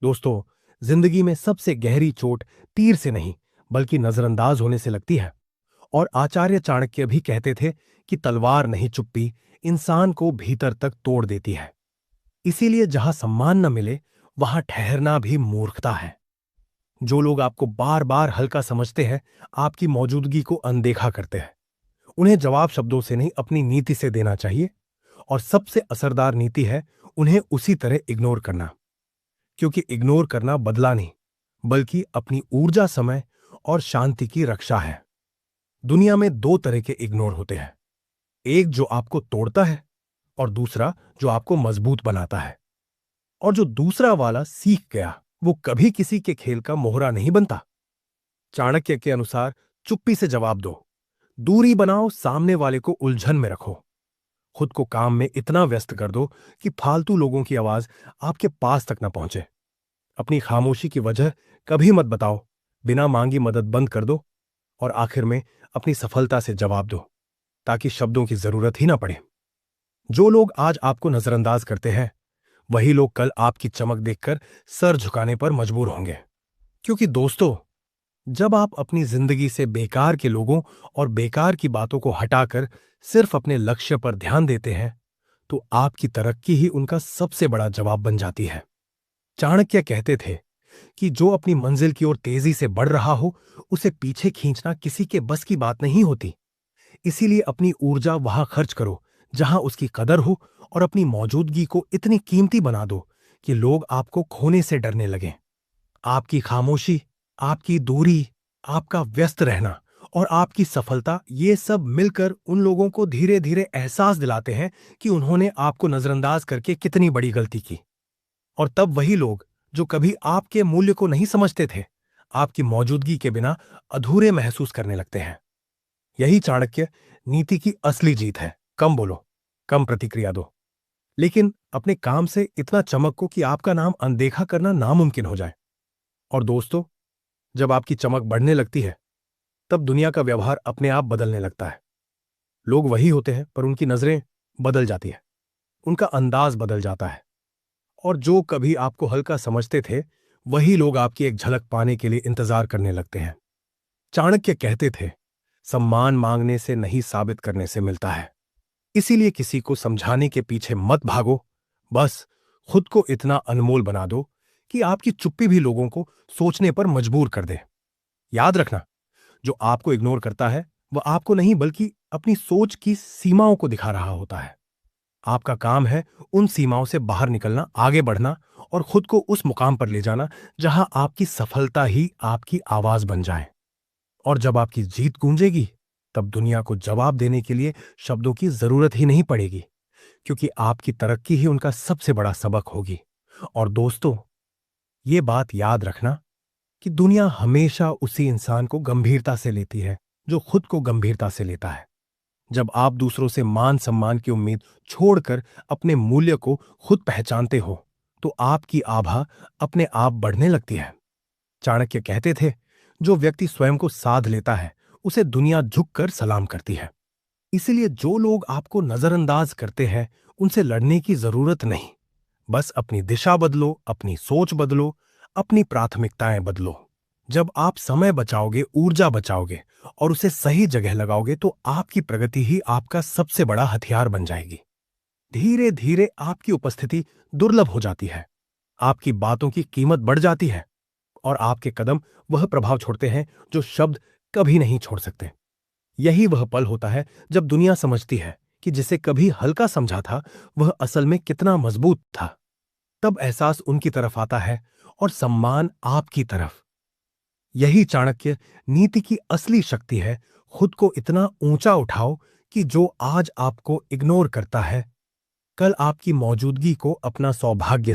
दोस्तों, जिंदगी में सबसे गहरी चोट तीर से नहीं बल्कि नजरअंदाज होने से लगती है। और आचार्य चाणक्य भी कहते थे कि तलवार नहीं चुप्पी इंसान को भीतर तक तोड़ देती है। इसीलिए जहां सम्मान न मिले वहां ठहरना भी मूर्खता है। जो लोग आपको बार बार हल्का समझते हैं, आपकी मौजूदगी को अनदेखा करते हैं। उन्हें जवाब शब्दों से नहीं, अपनी नीति से देना चाहिए। और सबसे असरदार नीति है उन्हें उसी तरह इग्नोर करना। क्योंकि इग्नोर करना बदला नहीं, बल्कि अपनी ऊर्जा, समय और शांति की रक्षा है। दुनिया में दो तरह के इग्नोर होते हैं, एक जो आपको तोड़ता है और दूसरा जो आपको मजबूत बनाता है। और जो दूसरा वाला सीख गया, वो कभी किसी के खेल का मोहरा नहीं बनता। चाणक्य के अनुसार चुप्पी से जवाब दो, दूरी बनाओ, सामने वाले को उलझन में रखो। खुद को काम में इतना व्यस्त कर दो कि फालतू लोगों की आवाज आपके पास तक न पहुंचे। अपनी खामोशी की वजह कभी मत बताओ, बिना मांगी मदद बंद कर दो। और आखिर में अपनी सफलता से जवाब दो, ताकि शब्दों की जरूरत ही ना पड़े। जो लोग आज आपको नजरअंदाज करते हैं, वही लोग कल आपकी चमक देखकर सर झुकाने पर मजबूर होंगे। क्योंकि दोस्तों, जब आप अपनी जिंदगी से बेकार के लोगों और बेकार की बातों को हटाकर सिर्फ अपने लक्ष्य पर ध्यान देते हैं, तो आपकी तरक्की ही उनका सबसे बड़ा जवाब बन जाती है। चाणक्य कहते थे कि जो अपनी मंजिल की ओर तेजी से बढ़ रहा हो, उसे पीछे खींचना किसी के बस की बात नहीं होती। इसीलिए अपनी ऊर्जा वहां खर्च करो जहां उसकी कदर हो, और अपनी मौजूदगी को इतनी कीमती बना दो कि लोग आपको खोने से डरने लगें। आपकी खामोशी, आपकी दूरी, आपका व्यस्त रहना और आपकी सफलता, ये सब मिलकर उन लोगों को धीरे धीरे एहसास दिलाते हैं कि उन्होंने आपको नजरअंदाज करके कितनी बड़ी गलती की। और तब वही लोग जो कभी आपके मूल्य को नहीं समझते थे, आपकी मौजूदगी के बिना अधूरे महसूस करने लगते हैं। यही चाणक्य नीति की असली जीत है। कम बोलो, कम प्रतिक्रिया दो, लेकिन अपने काम से इतना चमको कि आपका नाम अनदेखा करना नामुमकिन हो जाए। और दोस्तों, जब आपकी चमक बढ़ने लगती है, तब दुनिया का व्यवहार अपने आप बदलने लगता है। लोग वही होते हैं, पर उनकी नजरें बदल जाती है, उनका अंदाज बदल जाता है। और जो कभी आपको हल्का समझते थे, वही लोग आपकी एक झलक पाने के लिए इंतजार करने लगते हैं। चाणक्य कहते थे, सम्मान मांगने से नहीं, साबित करने से मिलता है। इसीलिए किसी को समझाने के पीछे मत भागो, बस खुद को इतना अनमोल बना दो कि आपकी चुप्पी भी लोगों को सोचने पर मजबूर कर दे। याद रखना, जो आपको इग्नोर करता है, वह आपको नहीं बल्कि अपनी सोच की सीमाओं को दिखा रहा होता है। आपका काम है उन सीमाओं से बाहर निकलना, आगे बढ़ना और खुद को उस मुकाम पर ले जाना जहां आपकी सफलता ही आपकी आवाज बन जाए। और जब आपकी जीत गूंजेगी, तब दुनिया को जवाब देने के लिए शब्दों की जरूरत ही नहीं पड़ेगी, क्योंकि आपकी तरक्की ही उनका सबसे बड़ा सबक होगी। और दोस्तों, ये बात याद रखना कि दुनिया हमेशा उसी इंसान को गंभीरता से लेती है जो खुद को गंभीरता से लेता है। जब आप दूसरों से मान सम्मान की उम्मीद छोड़कर अपने मूल्य को खुद पहचानते हो, तो आपकी आभा अपने आप बढ़ने लगती है। चाणक्य कहते थे, जो व्यक्ति स्वयं को साध लेता है, उसे दुनिया झुककर सलाम करती है। इसलिए जो लोग आपको नजरअंदाज करते हैं, उनसे लड़ने की जरूरत नहीं। बस अपनी दिशा बदलो, अपनी सोच बदलो, अपनी प्राथमिकताएं बदलो। जब आप समय बचाओगे, ऊर्जा बचाओगे और उसे सही जगह लगाओगे, तो आपकी प्रगति ही आपका सबसे बड़ा हथियार बन जाएगी। धीरे धीरे आपकी उपस्थिति दुर्लभ हो जाती है, आपकी बातों की कीमत बढ़ जाती है और आपके कदम वह प्रभाव छोड़ते हैं जो शब्द कभी नहीं छोड़ सकते। यही वह पल होता है जब दुनिया समझती है कि जिसे कभी हल्का समझा था, वह असल में कितना मजबूत था। तब एहसास उनकी तरफ आता है और सम्मान आपकी तरफ। यही चाणक्य नीति की असली शक्ति है। खुद को इतना ऊंचा उठाओ कि जो आज आपको इग्नोर करता है, कल आपकी मौजूदगी को अपना सौभाग्य